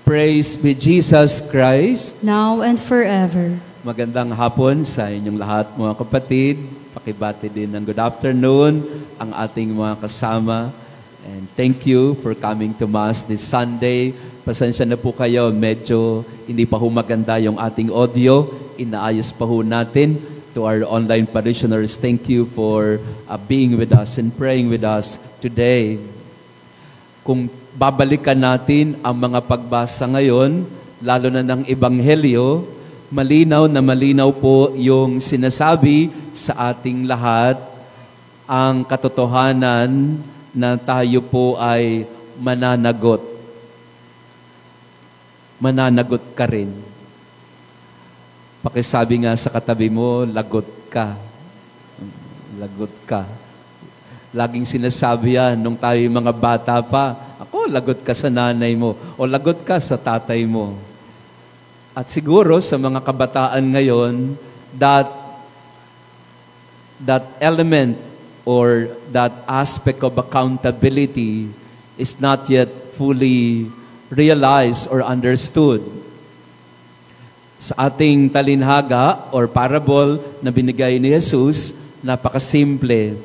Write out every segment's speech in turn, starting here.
Praise be Jesus Christ. now and forever. Magandang hapon sa inyong lahat mga kapatid. Pakibati din ng good afternoon ang ating mga kasama. And thank you for coming to Mass this Sunday. Pasensya na po kayo, medyo hindi pa ho maganda yung ating audio. Inaayos pa ho natin. To our online parishioners, thank you for being with us and praying with us today. Kung babalikan natin ang mga pagbasa ngayon, lalo na ng Ebanghelyo, malinaw na malinaw po yung sinasabi sa ating lahat, ang katotohanan na tayo po ay mananagot. Mananagot ka rin. Pakisabi nga sa katabi mo, lagot ka. Lagot ka. Laging sinasabi yan nung tayo mga bata pa, ako, lagot ka sa nanay mo o lagot ka sa tatay mo. At siguro sa mga kabataan ngayon, that element or that aspect of accountability is not yet fully realized or understood. Sa ating talinhaga or parable na binigay ni Jesus, napakasimple.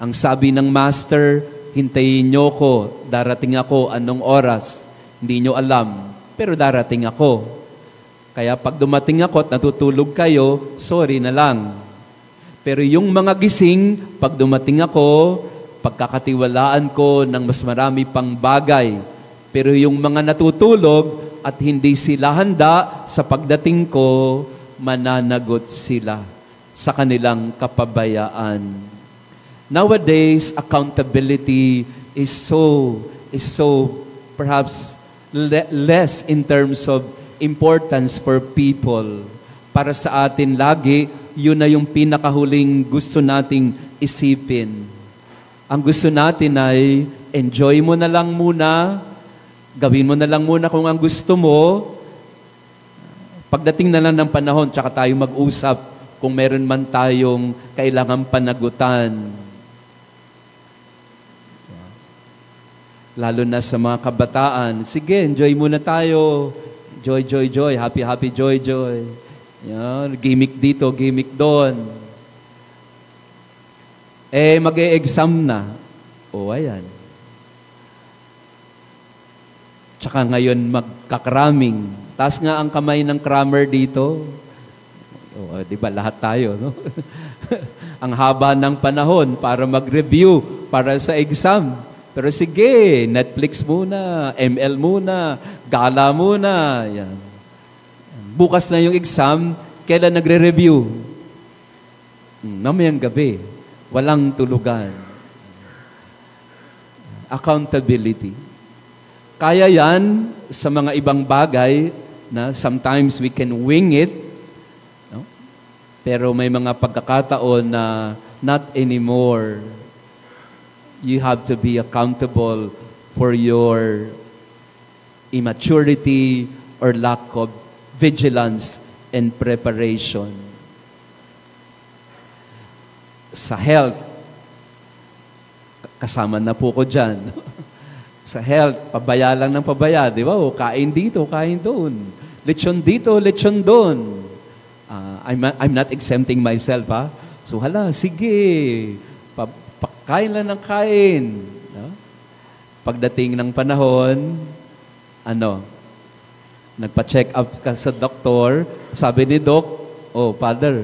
Ang sabi ng Master, hintayin niyo ko, darating ako anong oras. Hindi niyo alam, pero darating ako. Kaya pag dumating ako at natutulog kayo, sorry na lang. Pero yung mga gising, pag dumating ako, pagkakatiwalaan ko ng mas marami pang bagay. Pero yung mga natutulog at hindi sila handa sa pagdating ko, mananagot sila sa kanilang kapabayaan. Nowadays, accountability is so perhaps less in terms of importance for people. Para sa atin lagi, yun na yung pinakahuling gusto nating isipin. Ang gusto natin ay enjoy mo na lang muna, gawin mo na lang muna kung ang gusto mo. Pagdating na lang ng panahon, tsaka tayo mag-usap kung meron man tayong kailangang panagutan. Lalo na sa mga kabataan, sige, enjoy muna tayo. Joy, joy, joy. Happy, happy, joy, joy. Yan, gimmick dito, gimmick doon. Mag-e-exam na. O, ayan. Tsaka ngayon magkakraming. Taas nga ang kamay ng crammer dito. O, di ba lahat tayo, no? Ang haba ng panahon para mag-review, para sa exam. Pero sige, Netflix muna, ML muna, gala muna. Yan. Bukas na yung exam, kailan nagre-review? Mamayang gabi, walang tulugan. Accountability. Kaya yan sa mga ibang bagay na sometimes we can wing it, no? Pero may mga pagkakataon na not anymore. You have to be accountable for your immaturity or lack of vigilance and preparation. Sa health, kasama na po ko dyan. Sa health, pabaya lang ng pabaya, di ba? O, kain dito, kain doon. Lechon dito, lechon doon. I'm not exempting myself, ha? So, hala, sige. Kain lang ng kain. No? Pagdating ng panahon, nagpa-check up ka sa doktor, sabi ni Doc, oh, Father,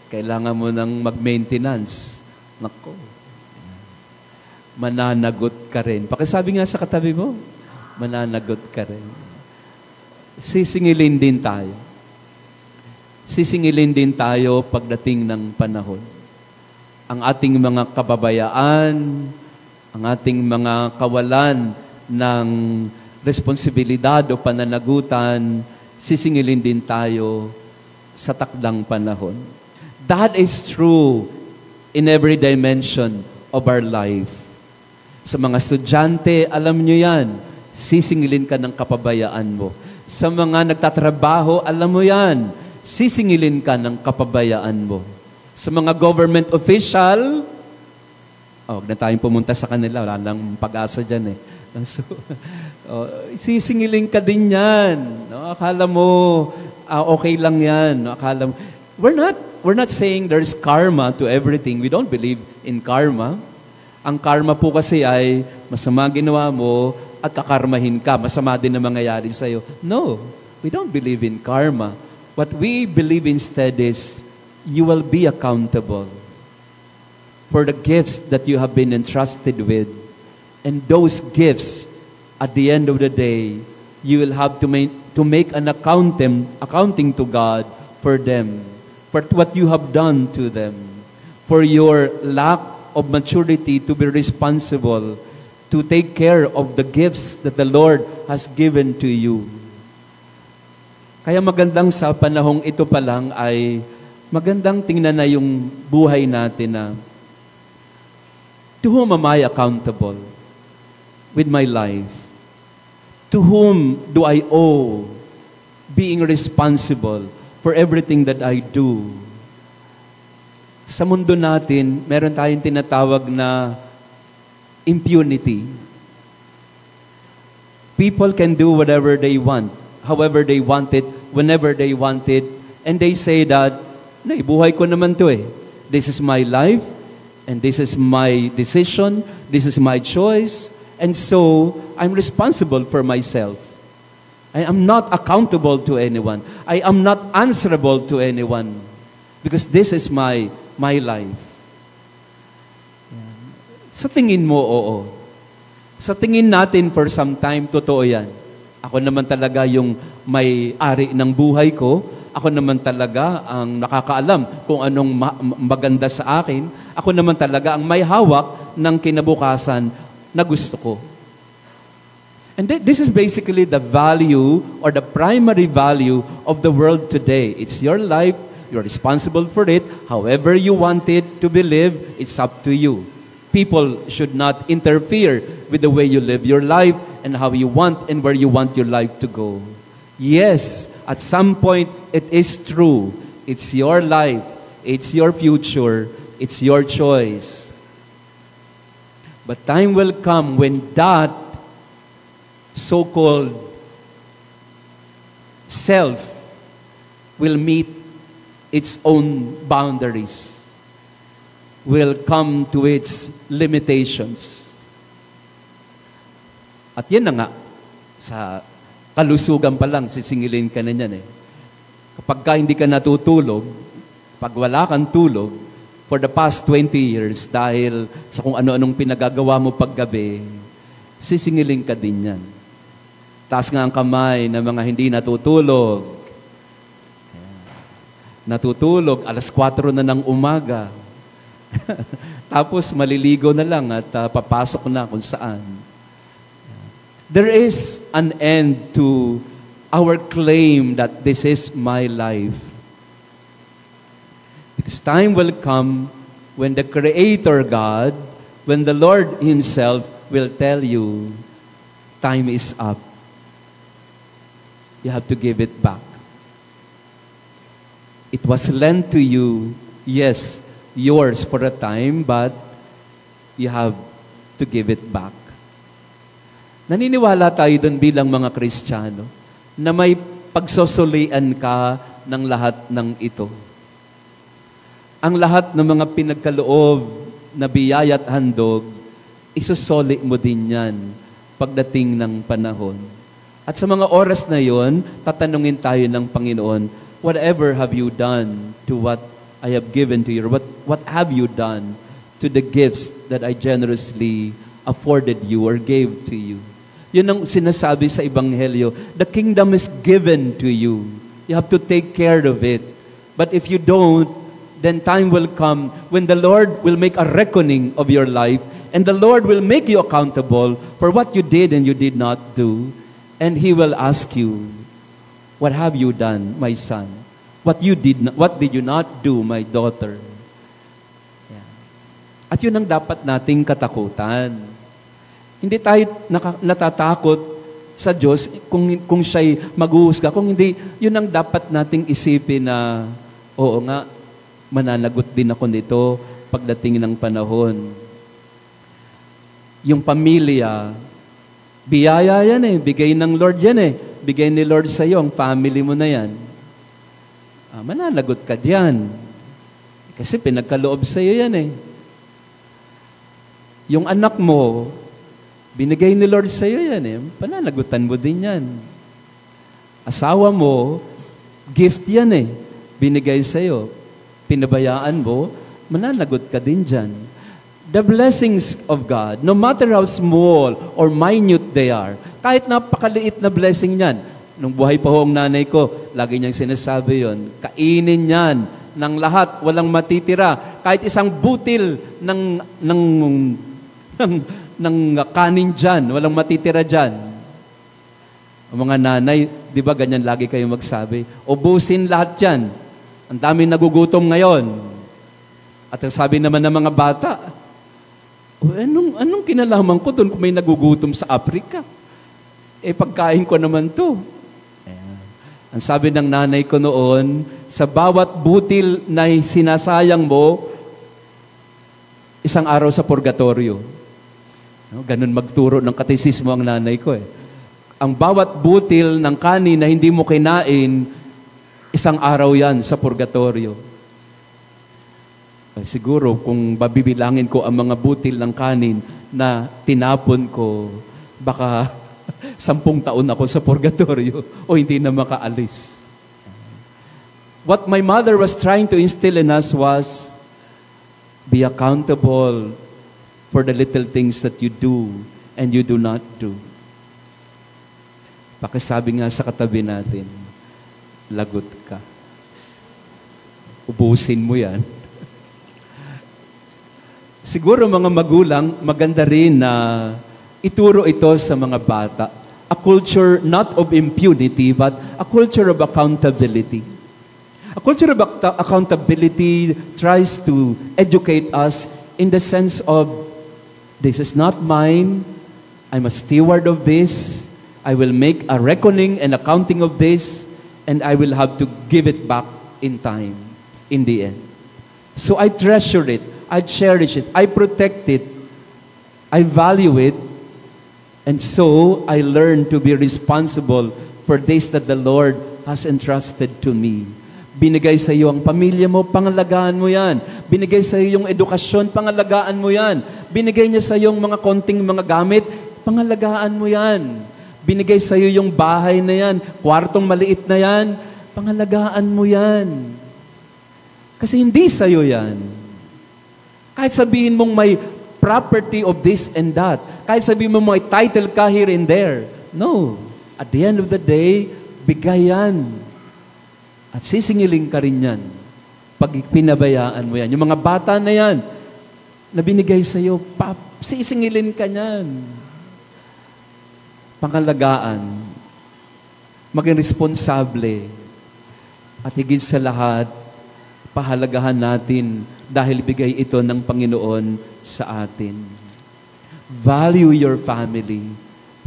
kailangan mo nang mag-maintenance. Nako. Mananagot ka rin. Pakisabi nga sa katabi mo, mananagot ka rin. Sisingilin din tayo. Sisingilin din tayo pagdating ng panahon. Ang ating mga kababayaan, ang ating mga kawalan ng responsibilidad o pananagutan, sisingilin din tayo sa takdang panahon. That is true in every dimension of our life. Sa mga estudyante, alam nyo yan, sisingilin ka ng kapabayaan mo. Sa mga nagtatrabaho, alam mo yan, sisingilin ka ng kapabayaan mo. Sa mga government official, huwag na tayong pumunta sa kanila, wala nang pag-asa dyan eh. So, sisingilin ka din yan. No? Akala mo, okay lang yan. No? Akala mo, we're not saying there's karma to everything. We don't believe in karma. Ang karma po kasi ay masama ginawa mo at kakarmahin ka. Masama din na mangyayari sa'yo. No, we don't believe in karma. What we believe instead is you will be accountable for the gifts that you have been entrusted with. And those gifts, at the end of the day, you will have to make an accounting to God for them, for what you have done to them, for your lack of maturity to be responsible, to take care of the gifts that the Lord has given to you. Kaya magandang sa panahong ito pa lang ay magandang tingnan na yung buhay natin na to whom am I accountable with my life? To whom do I owe being responsible for everything that I do? Sa mundo natin, meron tayong tinatawag na impunity. People can do whatever they want, however they want it, whenever they want it, and they say that, buhay ko naman to eh. This is my life, and this is my decision, this is my choice, and so I'm responsible for myself. I am not accountable to anyone. I am not answerable to anyone, because this is my life. Sa tingin mo, oo. Sa tingin natin for some time, totoo yan. Ako naman talaga yung may-ari ng buhay ko. Ako naman talaga ang nakakaalam kung anong maganda sa akin. Ako naman talaga ang may hawak ng kinabukasan na gusto ko. And this is basically the value or the primary value of the world today. It's your life. You're responsible for it. However you want it to be lived, it's up to you. People should not interfere with the way you live your life and how you want and where you want your life to go. Yes, at some point, it is true. It's your life. It's your future. It's your choice. But time will come when that so-called self will meet its own boundaries, will come to its limitations. At yan na nga, sa kalusugan pa lang, sisingilin ka na yan eh. Kapag ka hindi ka natutulog, pag wala kang tulog, for the past 20 years, dahil sa kung ano-anong pinagagawa mo paggabi, sisingilin ka din yan. Taas nga ang kamay ng mga hindi natutulog. Natutulog, alas 4 na ng umaga. Tapos maliligo na lang at papasok na kung saan. There is an end to our claim that this is my life. Because time will come when the Creator God, when the Lord Himself will tell you, time is up. You have to give it back. It was lent to you, yes, yours for a time, but you have to give it back. Naniniwala tayo doon bilang mga Kristiyano na may pagsusulian ka ng lahat ng ito. Ang lahat ng mga pinagkaloob na biyaya at handog, isusoli mo din yan pagdating ng panahon. At sa mga oras na yon, tatanungin tayo ng Panginoon, whatever have you done to what I have given to you? What have you done to the gifts that I generously afforded you or gave to you? Yun ang sinasabi sa Ebanghelyo. The kingdom is given to you. You have to take care of it. But if you don't, then time will come when the Lord will make a reckoning of your life, and the Lord will make you accountable for what you did and you did not do. And He will ask you, what have you done, my son? What did you not do, my daughter? Yeah. At yun ang dapat nating katakutan. Hindi tayo natatakot sa Diyos kung siya'y maghuhusga. Kung hindi, yun ang dapat nating isipin na, oo nga, mananagot din ako nito pagdating ng panahon. Yung pamilya Biyaya yan eh. Bigay ng Lord yan eh. Bigay ni Lord sa iyo, ang family mo na yan. Mananagot ka diyan. Kasi pinagkaloob sa iyo yan eh. Yung anak mo, binigay ni Lord sa iyo yan eh. Pananagutan mo din yan. Asawa mo, gift yan eh. Binigay sa iyo. Pinabayaan mo, mananagot ka din dyan. The blessings of God, no matter how small or minute they are, kahit napakaliit na blessing yan, nung buhay pa ho ang nanay ko, lagi niyang sinasabi yon, kainin yan ng lahat, walang matitira. Kahit isang butil ng kanin dyan, walang matitira dyan. Ang mga nanay, di ba ganyan lagi kayo magsabi, ubusin lahat yan. Ang daming nagugutom ngayon. At sabi naman ng mga bata, anong kinalaman ko doon kung may nagugutom sa Africa? Pagkain ko naman to. Ang sabi ng nanay ko noon, sa bawat butil na sinasayang mo, isang araw sa purgatorio. Ganun magturo ng katesismo ang nanay ko eh. Ang bawat butil ng kanin na hindi mo kinain, isang araw yan sa purgatorio. Siguro kung babibilangin ko ang mga butil ng kanin na tinapon ko, baka 10 taon ako sa purgatorio o hindi na makaalis. What my mother was trying to instill in us was, be accountable for the little things that you do and you do not do. Pakisabi nga sa katabi natin, lagot ka. Ubusin mo yan. Siguro mga magulang, maganda rin na ituro ito sa mga bata. A culture not of impunity, but a culture of accountability. A culture of accountability tries to educate us in the sense of, this is not mine, I'm a steward of this, I will make a reckoning and accounting of this, and I will have to give it back in time, in the end. So I treasure it. I cherish it. I protect it. I value it. And so, I learn to be responsible for this that the Lord has entrusted to me. Binigay sa iyo ang pamilya mo, pangalagaan mo yan. Binigay sa iyo yung edukasyon, pangalagaan mo yan. Binigay niya sa iyo yung mga konting mga gamit, pangalagaan mo yan. Binigay sa iyo yung bahay na yan, kwartong maliit na yan, pangalagaan mo yan. Kasi hindi sa iyo yan. Kahit sabihin mong may property of this and that. Kahit sabihin mong may title ka here and there. No. At the end of the day, bigay yan. At sisingilin ka rin yan. Pag pinabayaan mo yan. Yung mga bata na yan, na binigay sa iyo, sisingilin ka yan. Pangalagaan. Maging responsable. At higit sa lahat, pahalagahan natin dahil bigay ito ng Panginoon sa atin. Value your family.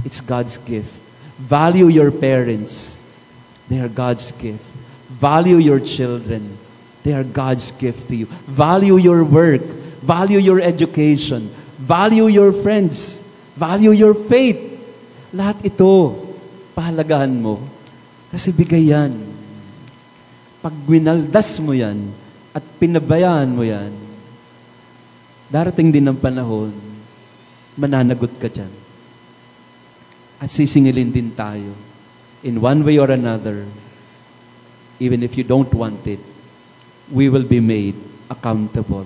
It's God's gift. Value your parents. They are God's gift. Value your children. They are God's gift to you. Value your work. Value your education. Value your friends. Value your faith. Lahat ito, pahalagahan mo. Kasi bigay yan. Pag winaldas mo yan, at pinabayaan mo yan, darating din ang panahon, mananagot ka dyan. At sisingilin din tayo. In one way or another, even if you don't want it, we will be made accountable.